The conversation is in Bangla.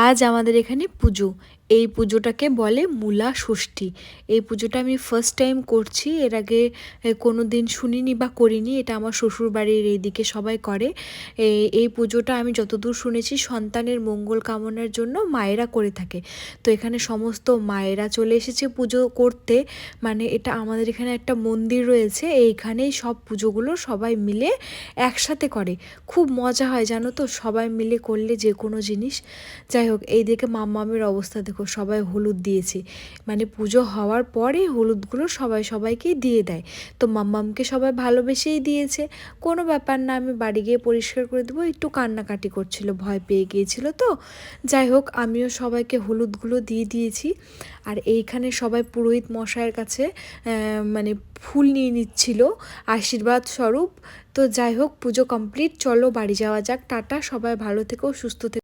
আজ আমাদের এখানে পুজো। এই পুজোটাকে বলে মূলা ষষ্ঠী। এই পুজোটা আমি ফার্স্ট টাইম করছি। এর আগে কোনো দিন শুনিনি বা করিনি। এটা আমার শ্বশুরবাড়ির এইদিকে সবাই করে। এই পুজোটা আমি যতদূর শুনেছি সন্তানের মঙ্গল কামনার জন্য মায়েরা করে থাকে। তো এখানে সমস্ত মায়েরা চলে এসেছে পুজো করতে। মানে এটা আমাদের এখানে একটা মন্দির রয়েছে, এইখানেই সব পুজোগুলো সবাই মিলে একসাথে করে। খুব মজা হয় জানো তো, সবাই মিলে করলে যে কোনো জিনিস। যাই হোক, এই দিকে মাম্মামের অবস্থা দেখো, সবাই হলুদ দিয়েছে। মানে পুজো হওয়ার পরে হলুদগুলো সবাই সবাইকেই দিয়ে দেয়। তো মাম্মামকে সবাই ভালোবেসেই দিয়েছে, কোনো ব্যাপার না, আমি বাড়ি গিয়ে পরিষ্কার করে দেবো। একটু কান্নাকাটি করছিল, ভয় পেয়ে গিয়েছিল। তো যাই হোক, আমিও সবাইকে হলুদগুলো দিয়ে দিয়েছি। আর এইখানে সবাই পুরোহিত মশাইয়ের কাছে মানে ফুল নিয়ে নিচ্ছিল আশীর্বাদ স্বরূপ। তো যাই হোক, পুজো কমপ্লিট, চলো বাড়ি যাওয়া যাক। টাটা, সবাই ভালো থেকো, সুস্থ থেকো।